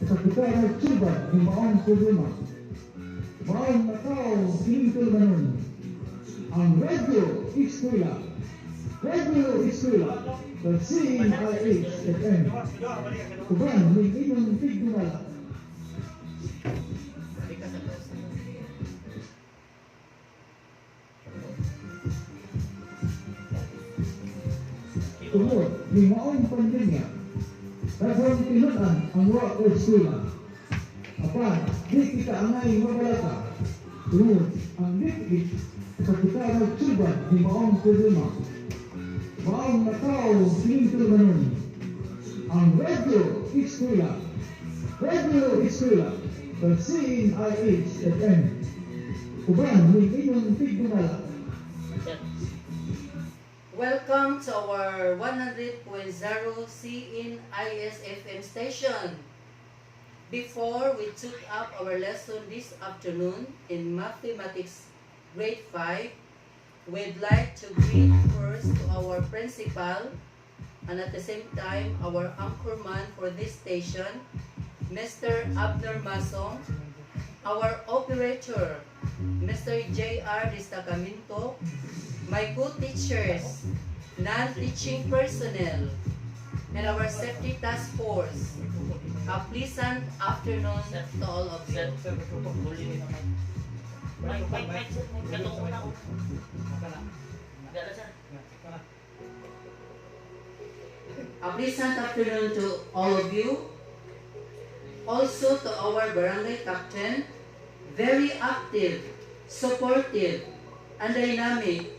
sa kita nagsuba ng maong problema. Maong nakaw hinintol manon. Ang Radio Eskwela. Radio Eskwela. Sa CIH-FM. Kuban, may inyong tigdumala. Tungod, may maong pandemya. Daghang tinunan ang wa o eskwela. Apan, di kita angay mabalaka. Tungod, ang litlit sa kita nagsubat ni maong problema. Maong nakaw hinintol manon. Ang Radio Eskwela. Radio Eskwela. Sa CIH-FM. Kuban, may inyong tigdumala. Welcome to our 100.0 CINIS-FM station. Before we took up our lesson this afternoon in Mathematics Grade 5, we'd like to greet first to our principal and at the same time our anchorman for this station, Mr. Abner Masong, our operator, Mr. J.R. Destacamento, my co-teachers, non-teaching personnel, and our safety task force. A pleasant afternoon to all of you. A pleasant afternoon to all of you. Also to our barangay captain, very active, supportive, and dynamic,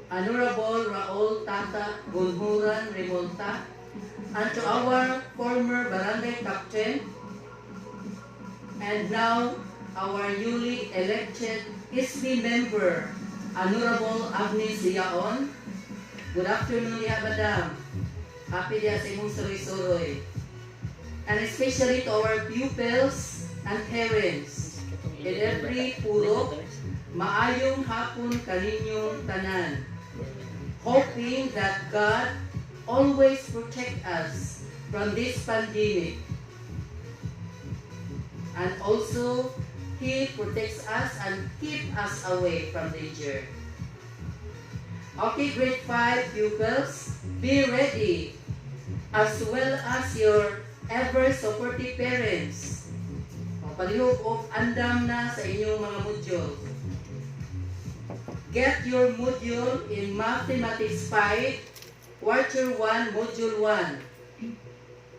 Honorable Raul Tata Gunhuran Remonta, and to our former barangay captain, and now our newly elected ISB member, Honorable Agnes Yaon. Good afternoon, ya madam. Happy dia sa imong suroy-suroy. And especially to our pupils and parents, in every pulok, maayong hapon kaninyong tanan. Hoping that God always protect us from this pandemic. And also, He protects us and keep us away from danger. Okay, grade 5 pupils, be ready, as well as your ever supportive parents. Palihog og andam na sa inyong mga module. Get your module in Mathematics 5, Quarter 1, Module 1.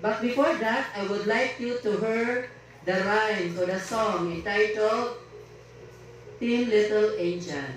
But before that, I would like you to hear the rhyme or the song entitled Tin Little Angel.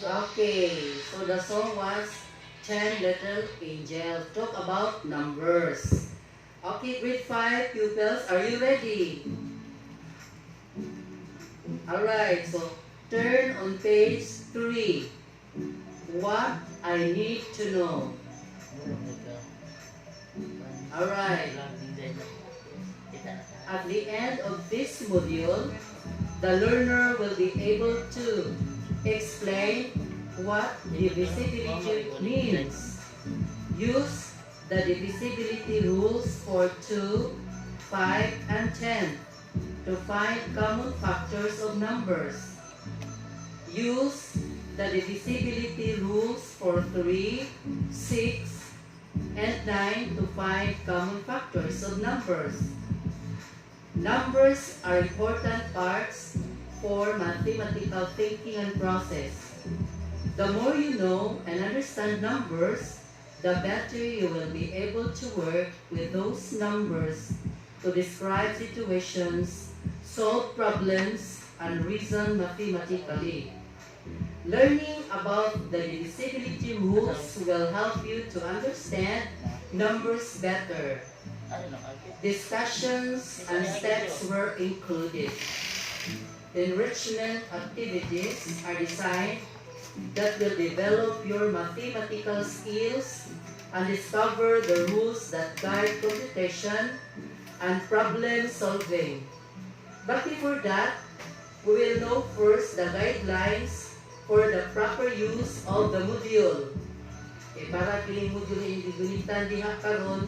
Okay, so the song was 10 Little Angels. Talk about numbers. Okay, grade 5 pupils, are you ready? Alright, so turn on page 3. What I need to know. Alright, at the end of this module, the learner will be able to explain what divisibility means. Use the divisibility rules for 2, 5, and 10 to find common factors of numbers. Use the divisibility rules for 3, 6, and 9 to find common factors of numbers. Numbers are important parts for mathematical thinking and process. The more you know and understand numbers, the better you will be able to work with those numbers to describe situations, solve problems, and reason mathematically. Learning about the divisibility rules will help you to understand numbers better. Discussions and steps were included. Enrichment activities are designed that will develop your mathematical skills and discover the rules that guide computation and problem solving. But before that, we will know first the guidelines for the proper use of the module. Para kining module hindi gunitan diha karon,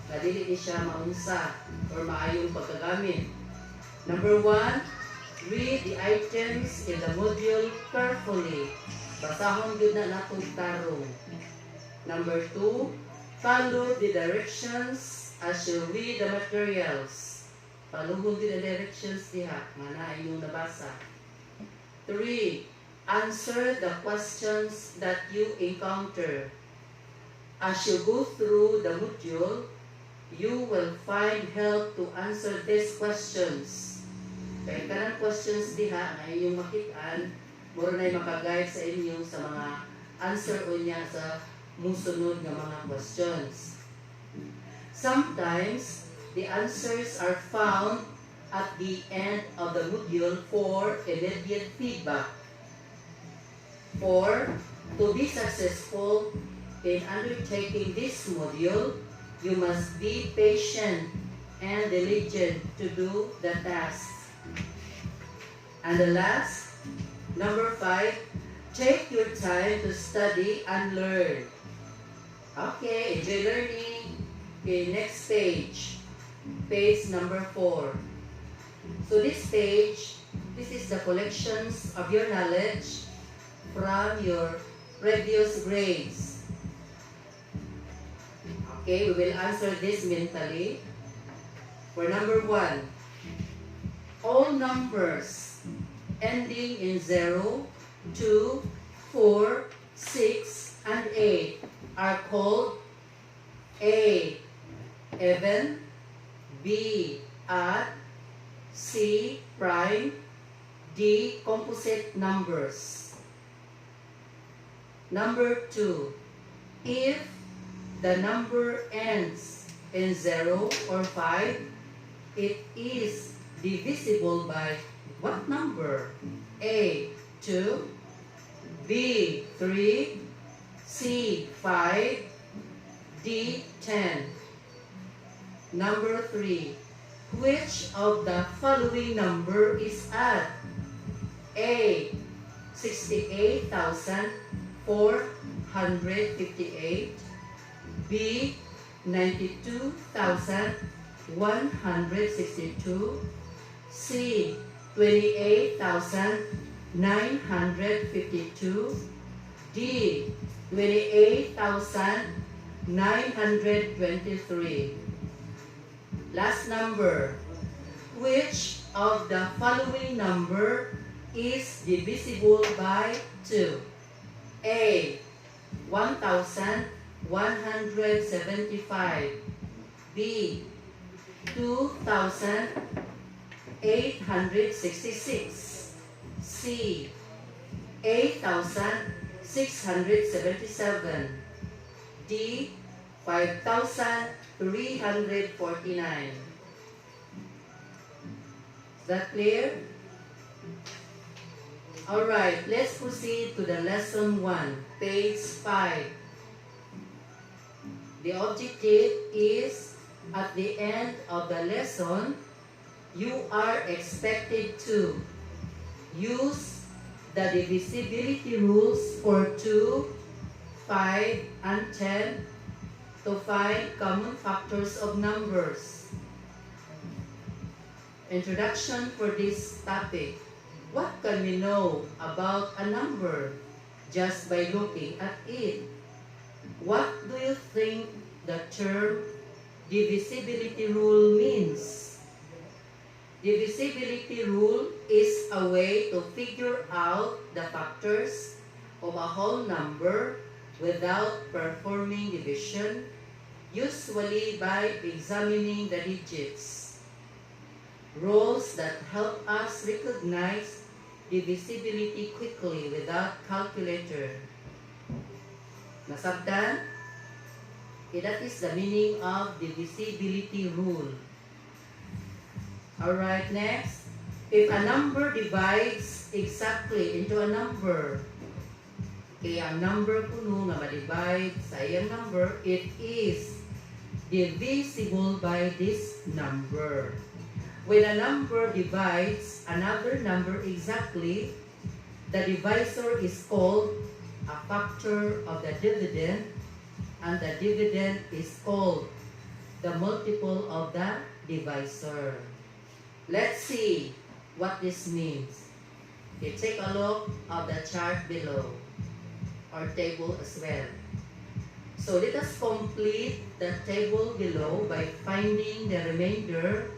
na dili ni siya maunsa or maayong pagkagamit. Number 1, read the items in the module carefully. Basahon gyud na natong tarong. Number 2, follow the directions as you read the materials. Paluhon din ang directions diha nga na inyong nabasa. 3, answer the questions that you encounter. As you go through the module, you will find help to answer these questions. Kaya kanang questions diha na inyong makitaan, mura na'y makaguide sa inyo sa mga answer o niya sa musunod na mga questions. Sometimes, the answers are found at the end of the module for immediate feedback. For to be successful in undertaking this module, you must be patient and diligent to do the tasks. And the last, number 5, take your time to study and learn. Okay, enjoy learning. Okay, next page. Page number 4. So this page, this is the collections of your knowledge from your previous grades. Okay, we will answer this mentally. For number 1, all numbers ending in 0, 2, 4, 6, and 8 are called A, even, B, odd, C, prime, D, composite numbers. Number 2, if the number ends in 0 or 5, it is divisible by what number? A, 2, B, 3, C, 5, D, 10. Number 3, which of the following number is odd? A, 68,458, B, 92,162, C, 28,952, D, 28,923. Last number. Which of the following number is divisible by 2? A, 1,175. B, 2,866. C, 8,000 677. D. 5,349. Is that clear? Alright, let's proceed to the lesson 1, page 5. The objective is, at the end of the lesson, you are expected to use the divisibility rules for 2, 5, and 10 to find common factors of numbers. Introduction for this topic. What can we know about a number just by looking at it? What do you think the term divisibility rule means? Divisibility rule is a way to figure out the factors of a whole number without performing division, usually by examining the digits. Rules that help us recognize divisibility quickly without calculator. Nasabtan? Okay, that is the meaning of divisibility rule. Alright, next. If a number divides exactly into a number, okay, ang number kuno nga ma-divide sa iyang number, it is divisible by this number. When a number divides another number exactly, the divisor is called a factor of the dividend, and the dividend is called the multiple of the divisor. Let's see what this means. Okay, take a look of the chart below, or table as well. So let us complete the table below by finding the remainder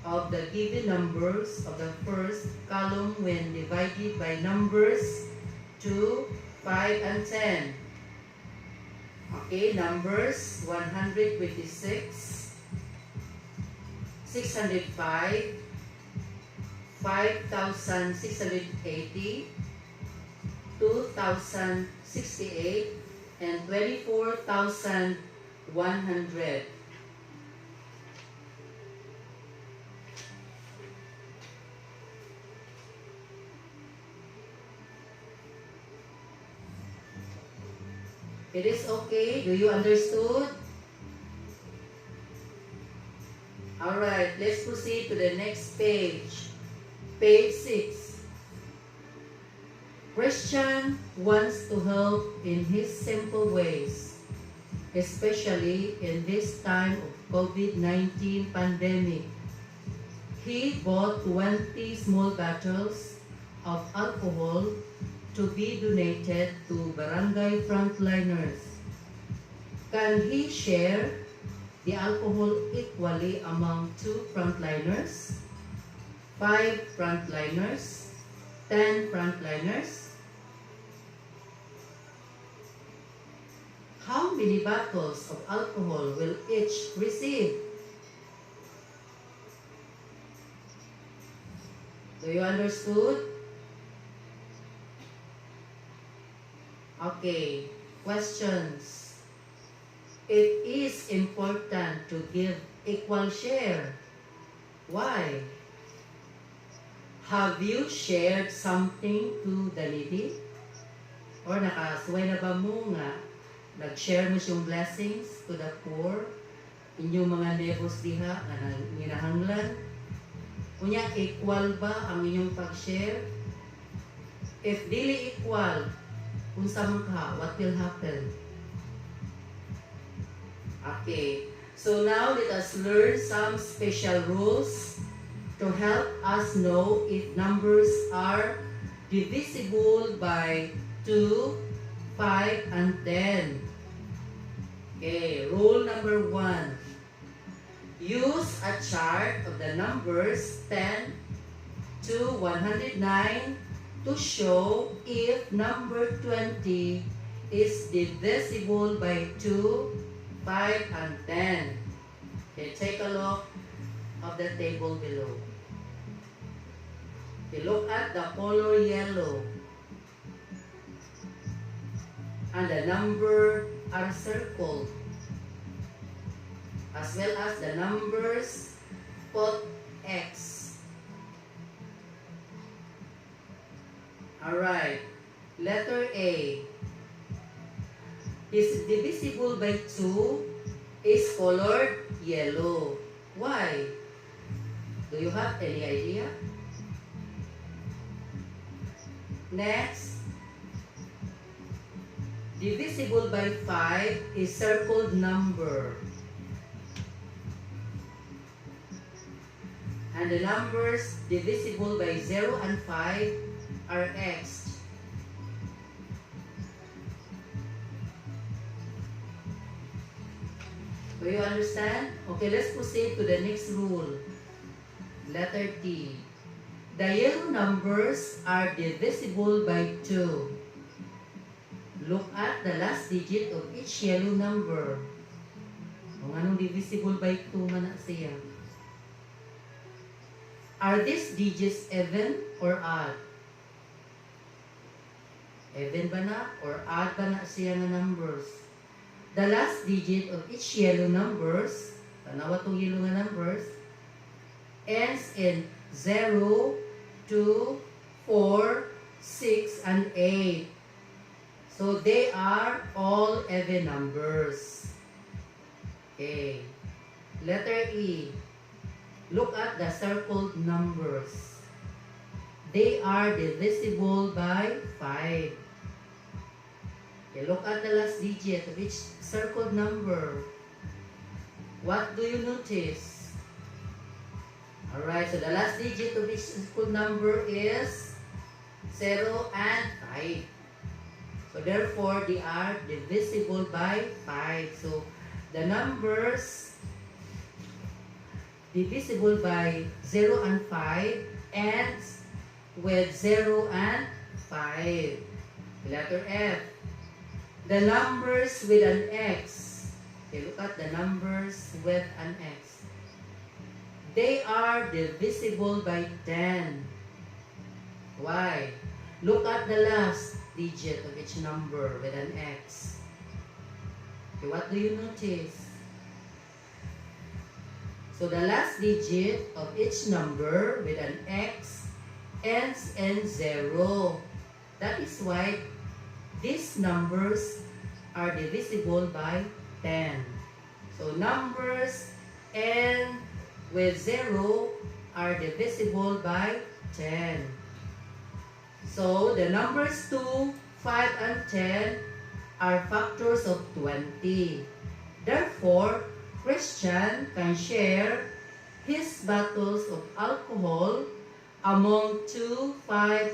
of the given numbers of the first column when divided by numbers 2, 5, and 10. Okay, numbers 126, 605, 5,680, 2,068, and 24,100. It is okay? Do you understood? Alright, let's proceed to the next page. Page 6. Christian wants to help in his simple ways, especially in this time of COVID-19 pandemic. He bought 20 small bottles of alcohol to be donated to barangay frontliners. Can he share the alcohol equally among 2 frontliners, 5 frontliners, 10 frontliners? How many bottles of alcohol will each receive? Do you understood? Okay, questions. It is important to give equal share. Why? Have you shared something to the needy? Or nakasway na ba mo nga nag-share mo siyang blessings to the poor? Inyong mga neighbors diha nga ginahanglan? Unya, equal ba ang inyong pag-share? If dili equal, unsa man ka, what will happen? Okay, so now let us learn some special rules to help us know if numbers are divisible by 2, 5, and 10. Okay, rule number 1. Use a chart of the numbers 10 to 109 to show if number 20 is divisible by 2, 5, and 10. Okay, take a look of the table below. Okay, look at the color yellow. and the number are circled, as well as the numbers put X. Alright, letter A is divisible by 2 is colored yellow. Why? Do you have any idea? Next, divisible by 5 is circled number. And the numbers divisible by 0 and 5 are X. Do you understand? Okay, let's proceed to the next rule. Letter T. The yellow numbers are divisible by 2. Look at the last digit of each yellow number. Kung anong divisible by 2 man na siya. Are these digits even or odd? Even ba na or odd ba na siya na numbers? The last digit of each yellow numbers, tanawa itong yellow nga numbers, ends in 0, 2, 4, 6, and 8. So they are all even numbers. Okay. Letter E. Look at the circled numbers. They are divisible by 5. Okay, look at the last digit of each circled number. What do you notice? Alright, so the last digit of each circled number is 0 and 5. So therefore, they are divisible by 5. So the numbers divisible by 0 and 5 ends with 0 and 5. Letter F. The numbers with an X. Okay, look at the numbers with an X. They are divisible by 10. Why? Look at the last digit of each number with an X. Okay, what do you notice? So the last digit of each number with an X ends in 0. That is why these numbers are divisible by 10. So numbers end with 0 are divisible by 10. So the numbers 2, 5, and 10 are factors of 20. Therefore, Christian can share his bottles of alcohol among 2, 5,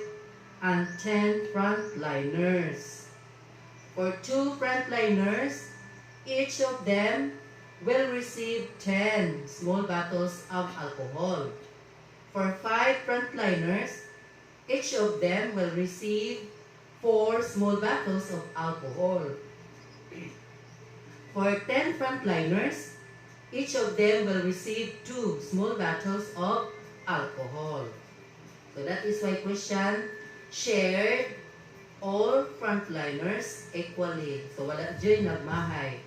and 10 frontliners. For 2 frontliners, each of them will receive 10 small bottles of alcohol. For 5 frontliners, each of them will receive 4 small bottles of alcohol. For 10 frontliners, each of them will receive 2 small bottles of alcohol. So that is why Christian shared all frontliners equally. So wala dyan nagmahay.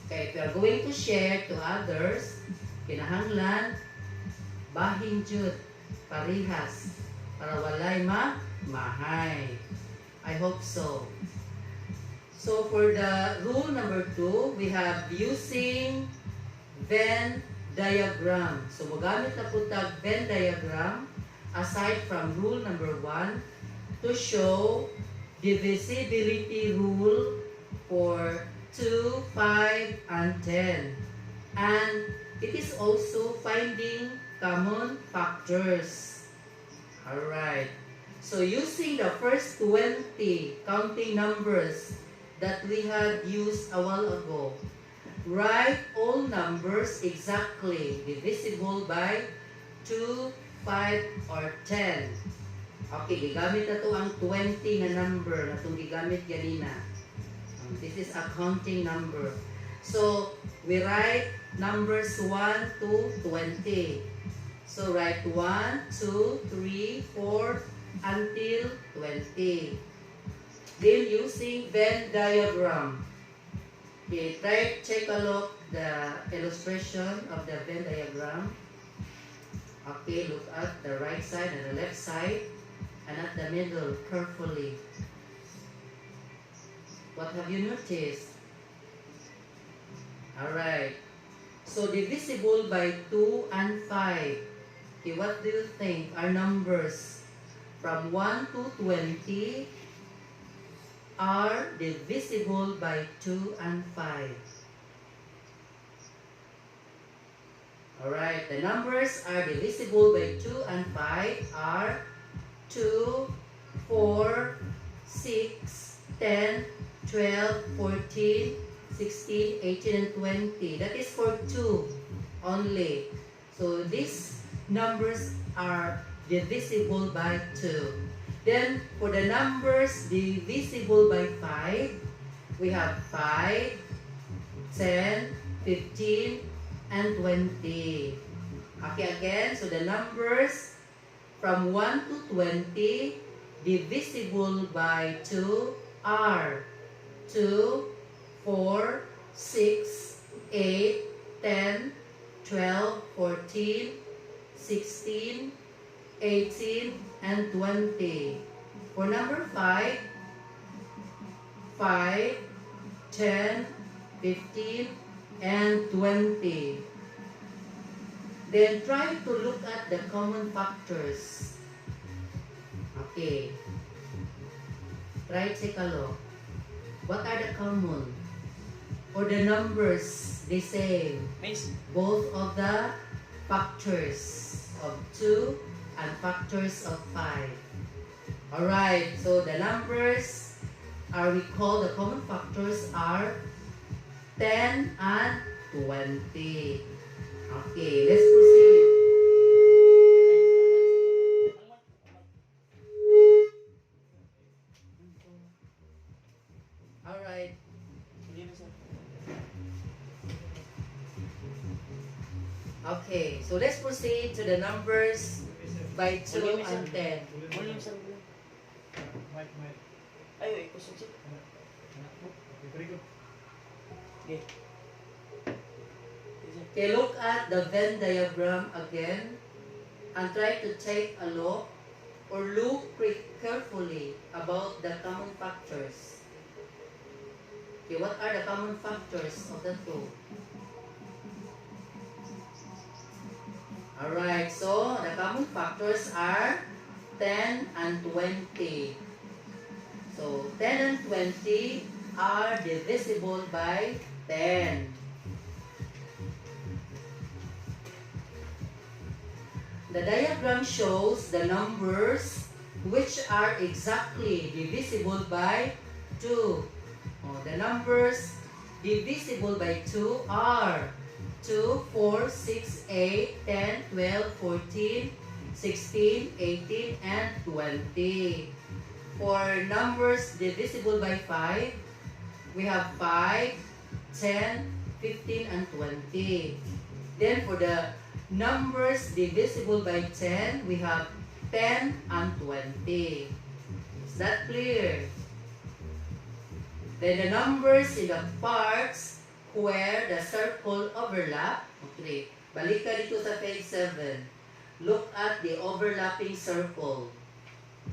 Okay, if you are going to share to others, kinahanglan bahin jud parihas para walay mahay. I hope so. So for the rule number 2, we have using Venn diagram. So magamit na po tag Venn diagram aside from rule number 1 to show divisibility rule for 2, 5, and 10. And it is also finding common factors. Alright. So using the first 20 counting numbers that we had used a while ago, write all numbers exactly divisible by 2, 5, or 10. Okay, gigamit na to ang 20 na number na itong gigamit ganina. This is a counting number. So, we write numbers 1 to 20. So, write 1, 2, 3, 4, until 20. Then using Venn diagram. Okay, take a look the illustration of the Venn diagram. Okay, look at the right side and the left side, and at the middle carefully. What have you noticed? Alright. So divisible by 2 and 5. Okay, what do you think are numbers from 1 to 20 are divisible by 2 and 5? Alright, the numbers are divisible by 2 and 5 are 2, 4, 6, 10, 12, 14, 16, 18, and 20. That is for 2 only. So these numbers are divisible by 2. Then for the numbers divisible by 5, we have 5, 10, 15, and 20. Okay, again, so the numbers from 1 to 20 divisible by 2 are 2, 4, 6, 8, 10, 12, 14, 16, 18, and 20. For number 5, 5, 10, 15, and 20. Then try to look at the common factors. Okay. Try take a look. What are the common? For the numbers, they say both of the factors of 2 and factors of 5. Alright, so the numbers are, we call the common factors are 10 and 20. Okay, let's proceed. Alright. Okay, so let's proceed to the numbers by 2 and 10. Okay, look at the Venn diagram again and try to take a look or look carefully about the common factors. Okay, what are the common factors of the two? Alright, so the common factors are 10 and 20. So 10 and 20 are divisible by 10. The diagram shows the numbers which are exactly divisible by 2. The numbers divisible by 2 are 2, 4, 6, 8, 10, 12, 14, 16, 18, and 20. For numbers divisible by 5, we have 5, 10, 15, and 20. Then for the numbers divisible by 10, we have 10 and 20. Is that clear? Then the numbers in the parts where the circle overlap. Okay, balik ka dito sa page 7. Look at the overlapping circle.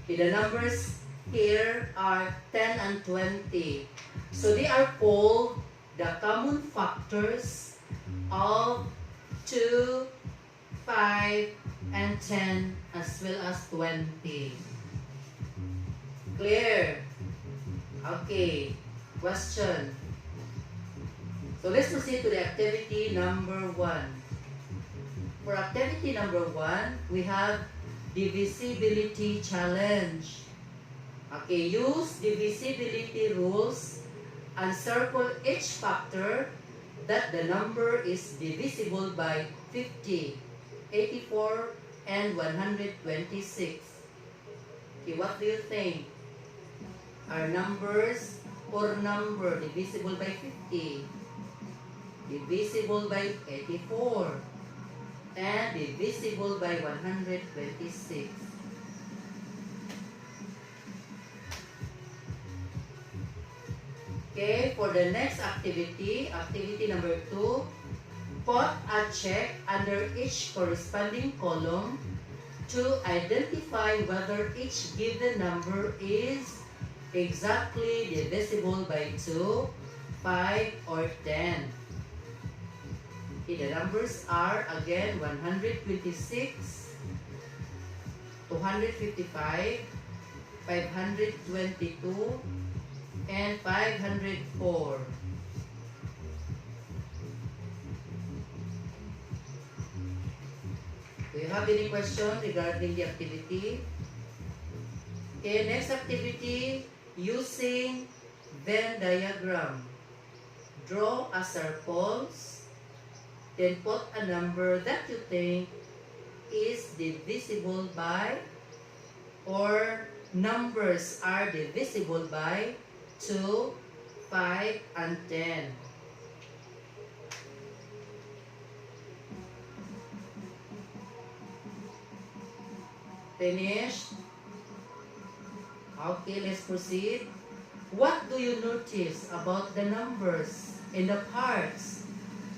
Okay, the numbers here are 10 and 20. So they are called the common factors of 2, 5, and 10, as well as 20. Clear? Okay. Question. So let's proceed to the activity number 1. For activity number 1, we have divisibility challenge. Okay, use divisibility rules and circle each factor that the number is divisible by 50, 84, and 126. Okay, what do you think? Are numbers or number divisible by 50, divisible by 84, and divisible by 126? Okay, for the next activity, activity number 2, put a check under each corresponding column to identify whether each given number is exactly divisible by 2, 5, or 10. Okay, the numbers are again 126, 255, 522, and 504. Do you have any question regarding the activity? Okay, next activity, using Venn diagram. Draw a circle, then put a number that you think is divisible by, or numbers are divisible by 2, 5, and 10. Finished? Okay, let's proceed. What do you notice about the numbers in the parts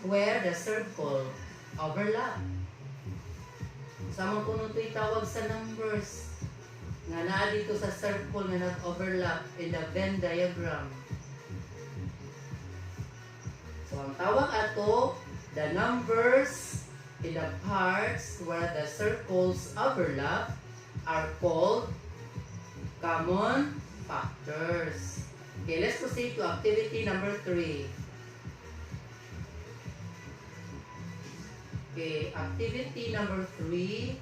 where the circle overlap? Sama po nung ito'y tawag sa numbers nga naa dito sa circle nga nag-overlap in the Venn diagram. So, ang tawag ato, the numbers in the parts where the circles overlap are called common factors. Okay, let's proceed to activity number 3. Okay, activity number 3,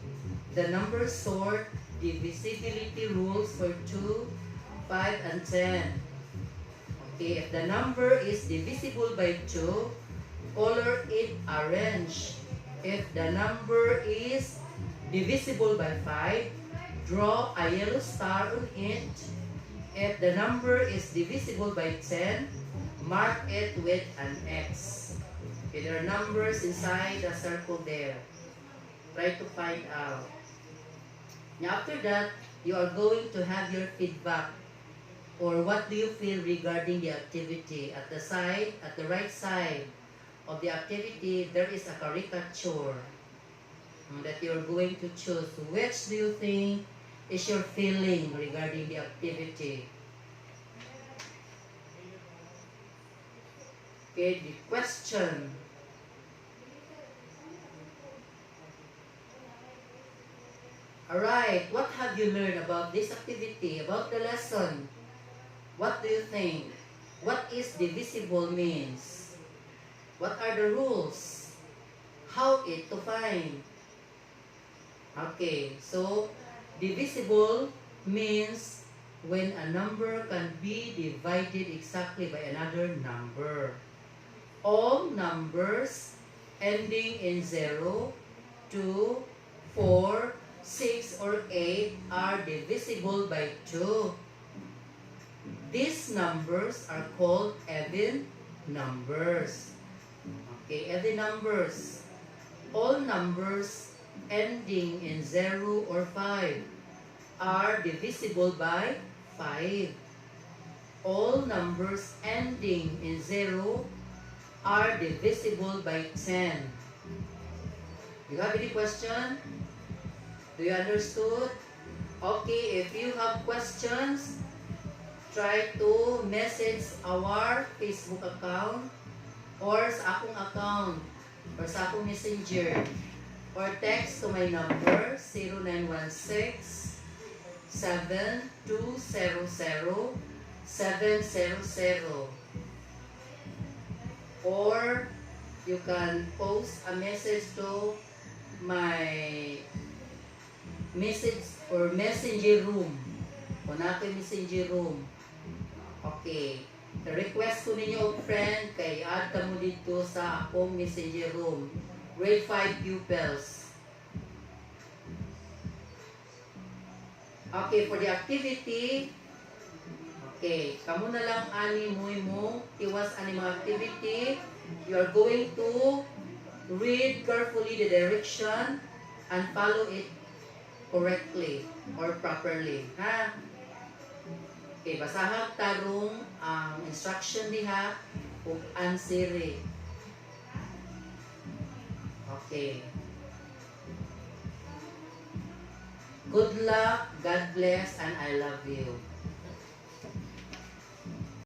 the number sort divisibility rules for 2, 5, and 10. Okay, if the number is divisible by 2, color it orange. If the number is divisible by 5, draw a yellow star on it. If the number is divisible by 10, mark it with an X. Okay, there are numbers inside the circle there. Try to find out. Now after that, you are going to have your feedback, or what do you feel regarding the activity. At the side, at the right side of the activity, there is a caricature that you're going to choose. Which do you think is your feeling regarding the activity? Okay, the question. Alright, what have you learned about this activity, about the lesson? What do you think? What is divisible means? What are the rules? How it to find? Okay, so divisible means when a number can be divided exactly by another number. All numbers ending in 0, 2, 4, 6, or 8 are divisible by 2. These numbers are called even numbers. Okay, even numbers. All numbers ending in 0 or 5 are divisible by 5. All numbers ending in 0 are divisible by 10. Do you have any question? Do you understood? Okay, if you have questions, try to message our Facebook account or sa akong account or sa akong messenger, or text to my number 0916 7200 700, or you can post a message to my message or messenger room. O natin messenger room. Okay. Request ko ninyo friend kay add ka mo dito sa akong messenger room. Grade 5 pupils. Okay, for the activity, okay, kamo na lang ani mo iwas ani mga activity. You are going to read carefully the direction and follow it correctly or properly. Ha? Okay, basahag tarong ang instruction diha ug answer. Okay. Good luck, God bless, and I love you.